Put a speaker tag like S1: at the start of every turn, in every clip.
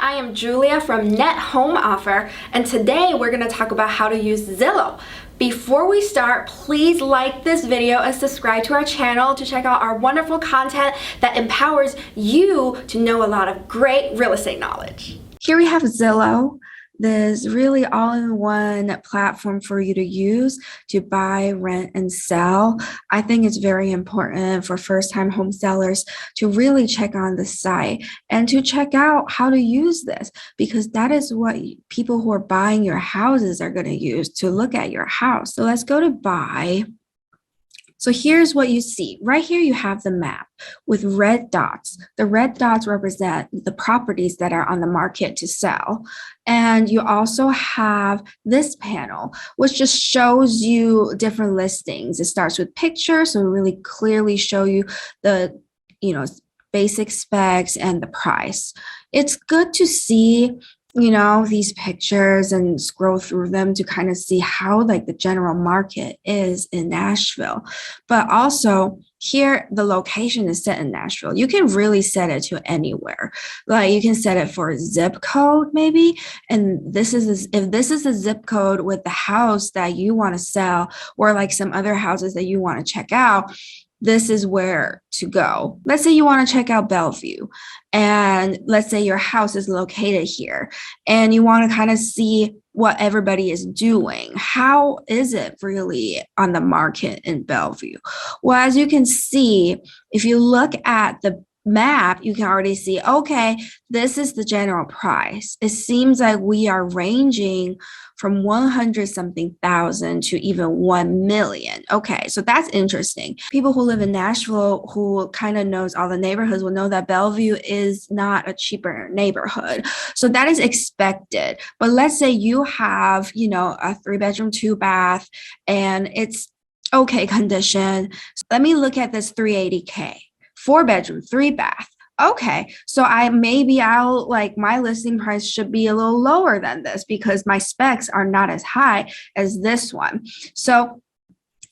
S1: I am Julia from Net Home Offer, and today we're going to talk about how to use Zillow. Before we start, please like this video and subscribe to our channel to check out our wonderful content that empowers you to know a lot of great real estate knowledge. Here we have Zillow. There's really all-in-one platform for you to use to buy, rent, and sell. I think it's very important for first-time home sellers to really check on the site and to check out how to use this, because that is what people who are buying your houses are going to use to look at your house. So let's go to buy. So here's what you see. Right here, you have the map with red dots. The red dots represent the properties that are on the market to sell. And you also have this panel, which just shows you different listings. It starts with pictures, so really clearly show you the, basic specs and the price. It's good to see these pictures and scroll through them to kind of see how the general market is in Nashville. But also here, the location is set in Nashville. You can really set it to anywhere. You can set it for a zip code maybe. And if this is a zip code with the house that you want to sell, or some other houses that you want to check out, this is where to go. Let's say you want to check out Bellevue, and let's say your house is located here, and you want to kind of see what everybody is doing. How is it really on the market in Bellevue? Well, as you can see, if you look at the map, you can already see, okay, this is the general price. It seems like we are ranging from 100 something thousand to even 1 million. Okay, so that's interesting. People who live in Nashville, who kind of knows all the neighborhoods, will know that Bellevue is not a cheaper neighborhood. So that is expected. But let's say you have, a 3-bedroom, 2-bath, and it's okay condition. So let me look at this 380K. 4-bedroom, 3-bath. Okay, so I'll my listing price should be a little lower than this because my specs are not as high as this one. So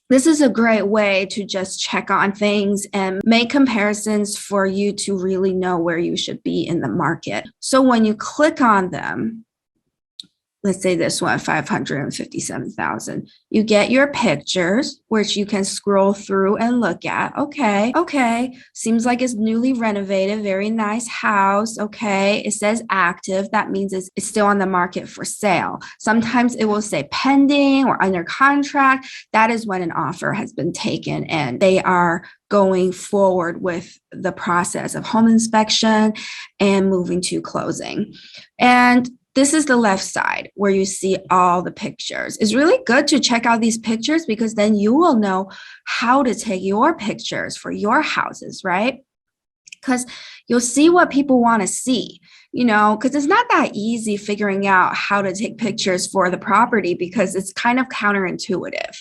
S1: this is a great way to just check on things and make comparisons for you to really know where you should be in the market. So when you click on them, let's say this one, 557,000. You get your pictures, which you can scroll through and look at. Okay. Seems like it's newly renovated, very nice house. Okay. It says active. That means it's still on the market for sale. Sometimes it will say pending or under contract. That is when an offer has been taken and they are going forward with the process of home inspection and moving to closing. And this is the left side where you see all the pictures. It's really good to check out these pictures because then you will know how to take your pictures for your houses, right? Because you'll see what people want to see, because it's not that easy figuring out how to take pictures for the property because it's kind of counterintuitive.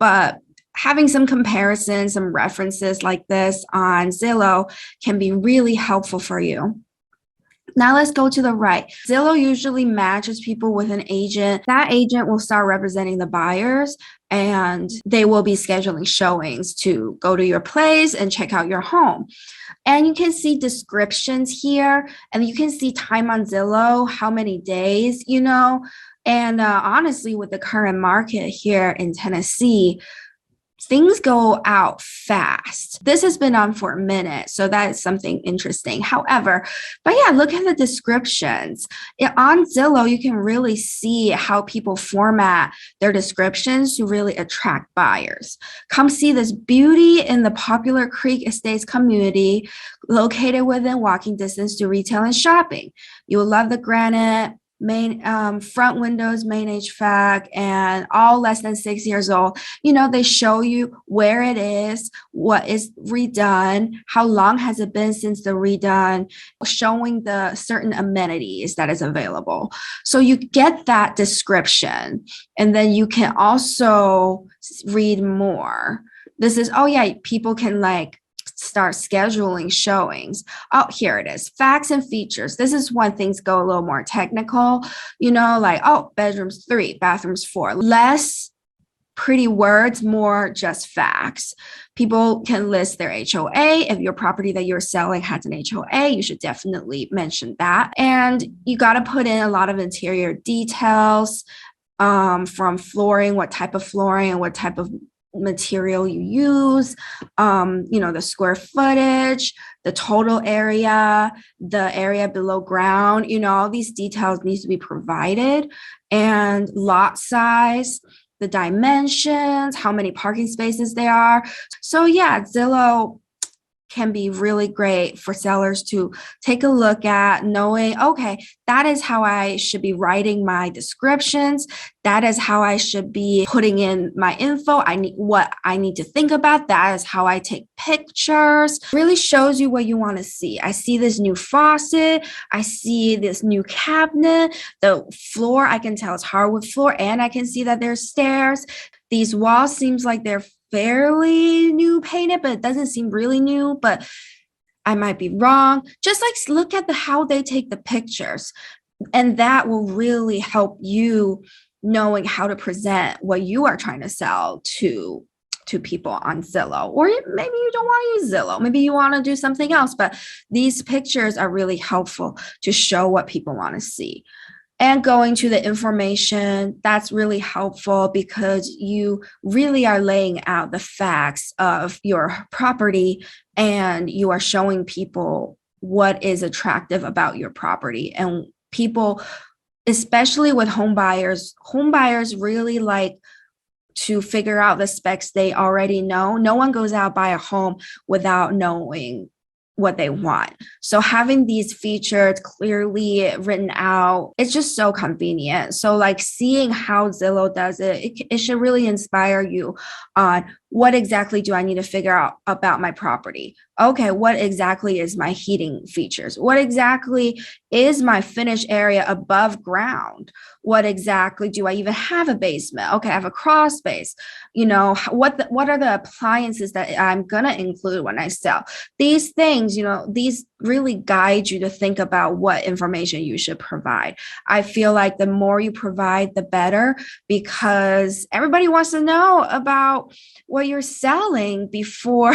S1: But having some comparisons, some references like this on Zillow can be really helpful for you. Now let's go to the right. Zillow usually matches people with an agent. That agent will start representing the buyers and they will be scheduling showings to go to your place and check out your home. And you can see descriptions here, and you can see time on Zillow, how many days, and honestly, with the current market here in Tennessee, things go out fast. This has been on for a minute, so that is something interesting. However, look at the descriptions. On Zillow, you can really see how people format their descriptions to really attract buyers. Come see this beauty in the Popular Creek Estates community, located within walking distance to retail and shopping. You will love the granite main front windows, main HVAC, and all less than 6 years old. They show you where it is, what is redone, how long has it been since the redone, showing the certain amenities that is available. So you get that description, and then you can also read more. This is, people can start scheduling showings. Oh, here it is. Facts and features. This is when things go a little more technical, bedrooms 3, bathrooms 4. Less pretty words, more just facts. People can list their HOA. If your property that you're selling has an HOA, you should definitely mention that. And you got to put in a lot of interior details, from flooring, what type of flooring and what type of material you use, the square footage, the total area, the area below ground, all these details need to be provided, and lot size, the dimensions, how many parking spaces there are. So yeah, Zillow can be really great for sellers to take a look at, knowing, okay, that is how I should be writing my descriptions. That is how I should be putting in my info. What I need to think about. That is how I take pictures. Really shows you what you want to see. I see this new faucet. I see this new cabinet. The floor, I can tell it's hardwood floor, and I can see that there's stairs. These walls seems like they're fairly new painted, but it doesn't seem really new, but I might be wrong. Just like look at how they take the pictures, and that will really help you knowing how to present what you are trying to sell to people on Zillow. Or maybe you don't want to use Zillow. Maybe you want to do something else, but these pictures are really helpful to show what people want to see. And going to the information, that's really helpful because you really are laying out the facts of your property, and you are showing people what is attractive about your property. And people, especially with home buyers really like to figure out the specs they already know. No one goes out buy a home without knowing what they want. So having these features clearly written out, it's just so convenient. So like seeing how Zillow does it should really inspire you on what exactly do I need to figure out about my property? Okay, what exactly is my heating features? What exactly is my finished area above ground? What exactly do I even have a basement? Okay, I have a crawl space. What are the appliances that I'm gonna include when I sell? These things, these really guide you to think about what information you should provide. I feel like the more you provide, the better, because everybody wants to know about what you're selling before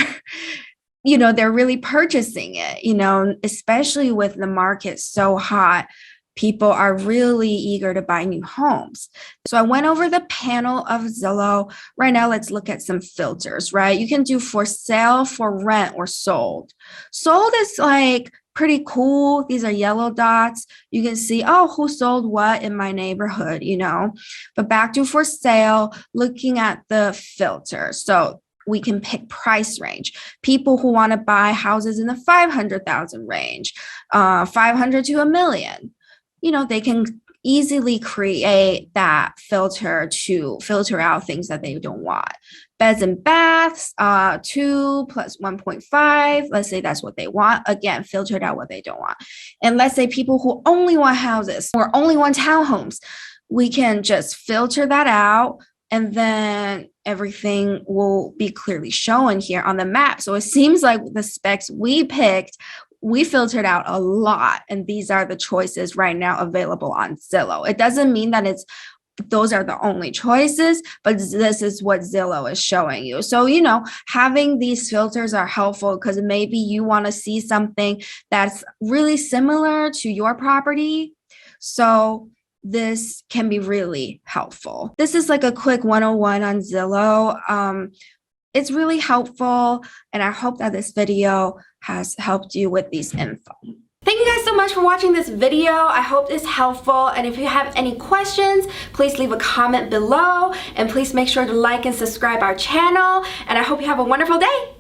S1: they're really purchasing it, especially with the market so hot. People are really eager to buy new homes. So I went over the panel of Zillow. Right now, let's look at some filters, right? You can do for sale, for rent, or sold. Sold is like pretty cool. These are yellow dots. You can see, who sold what in my neighborhood, But back to for sale, looking at the filter. So we can pick price range. People who want to buy houses in the 500,000 range, 500 to $1 million. They can easily create that filter to filter out things that they don't want. Beds and baths, 2 plus 1.5. Let's say that's what they want. Again, filtered out what they don't want. And let's say people who only want houses or only want townhomes, we can just filter that out, and then everything will be clearly shown here on the map. So it seems like the specs we picked, we filtered out a lot, and these are the choices right now available on Zillow. It doesn't mean that those are the only choices, but this is what Zillow is showing you. So, having these filters are helpful because maybe you want to see something that's really similar to your property. So this can be really helpful. This is like a quick 101 on Zillow. It's really helpful, and I hope that this video has helped you with these info. Thank you guys so much for watching this video. I hope it's helpful, and if you have any questions, please leave a comment below, and please make sure to like and subscribe our channel, and I hope you have a wonderful day.